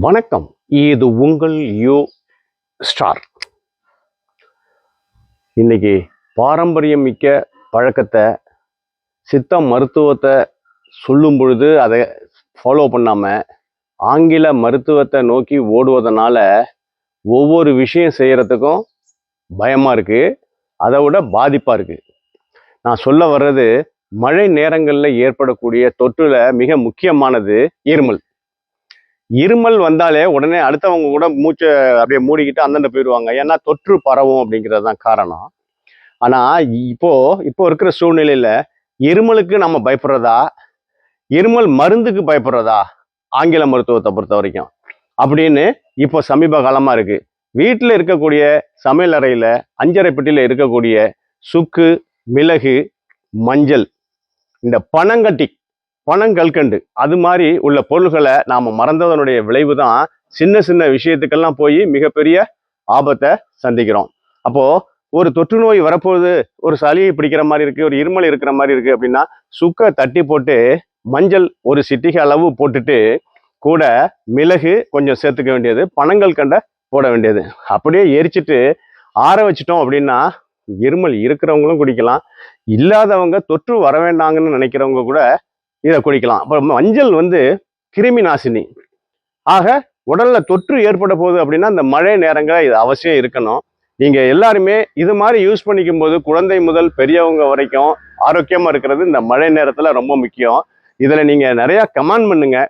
வணக்கம். இது உங்கள் யூ ஸ்டார். இன்னைக்கு பாரம்பரியம் மிக்க பழக்கத்தை, சித்த மருத்துவத்தை சொல்லும் பொழுது அதை ஃபாலோ பண்ணாம ஆங்கில மருத்துவத்தை நோக்கி ஓடுவதனால ஒவ்வொரு விஷயம் செய்யறதுக்கும் பயமா இருக்கு, அதை விட பாதிப்பா இருக்கு. நான் சொல்ல வர்றது, மழை நேரங்களில் ஏற்படக்கூடிய தொற்றுல மிக முக்கியமானது இருமல். இருமல் வந்தாலே உடனே அடுத்தவங்க கூட மூச்சை அப்படியே மூடிக்கிட்டு அந்தண்ட போயிடுவாங்க. ஏன்னா தொற்று பரவும் அப்படிங்கிறது தான் காரணம். ஆனா இப்போ இப்போ இருக்கிற சூழ்நிலையில இருமலுக்கு நம்ம பயப்படுறதா, இருமல் மருந்துக்கு பயப்படுறதா, ஆங்கில மருத்துவத்தை பொறுத்த வரைக்கும் அப்படின்னு இப்போ சமீப காலமா இருக்கு. வீட்டில் இருக்கக்கூடிய சமையல் அறையில அஞ்சரை பெட்டியில இருக்கக்கூடிய சுக்கு, மிளகு, மஞ்சள், இந்த பனங்கட்டி, பனங்கல்கண்டு, அது மாதிரி உள்ள பொருள்களை நாம மறந்ததனுடைய விளைவு தான் சின்ன சின்ன விஷயத்துக்கெல்லாம் போய் மிகப்பெரிய ஆபத்தை சந்திக்கிறோம். அப்போ ஒரு தொற்று நோய் வரப்போகுது, ஒரு சளி பிடிக்கிற மாதிரி இருக்கு, ஒரு இருமல் இருக்கிற மாதிரி இருக்கு அப்படின்னா சுக்கை தட்டி போட்டு மஞ்சள் ஒரு சிட்டிகை அளவு போட்டுட்டு கூட மிளகு கொஞ்சம் சேர்த்துக்க வேண்டியது, பனங்கல்கண்டை போட வேண்டியது, அப்படியே எரிச்சிட்டு ஆற வச்சிட்டோம் அப்படின்னா இருமல் இருக்கிறவங்களும் குடிக்கலாம், இல்லாதவங்க தொற்று வர வேண்டாங்கன்னு நினைக்கிறவங்க கூட இதை குடிக்கலாம். அப்போ மஞ்சள் கிருமி நாசினி. ஆக உடல்ல தொற்று ஏற்பட போகுது அப்படின்னா இந்த மழை நேரங்களில் இது அவசியம் இருக்கணும். நீங்க எல்லாருமே இது மாதிரி யூஸ் பண்ணிக்கும் போது குழந்தை முதல் பெரியவங்க வரைக்கும் ஆரோக்கியமா இருக்கிறது இந்த மழை நேரத்துல ரொம்ப முக்கியம். இதுல நீங்க நிறைய கமெண்ட் பண்ணுங்க.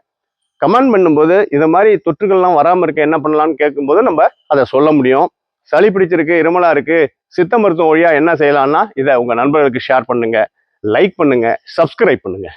கமெண்ட் பண்ணும்போது இது மாதிரி தொற்றுகள்லாம் வராமல் இருக்க என்ன பண்ணலாம்னு கேட்கும்போது நம்ம அதை சொல்ல முடியும். சளி பிடிச்சிருக்கு, இருமலா இருக்கு, சித்த மருத்துவம் வழியா என்ன செய்யலாம்னா இதை உங்க நண்பர்களுக்கு ஷேர் பண்ணுங்க, லைக் பண்ணுங்க, சப்ஸ்கிரைப் பண்ணுங்க.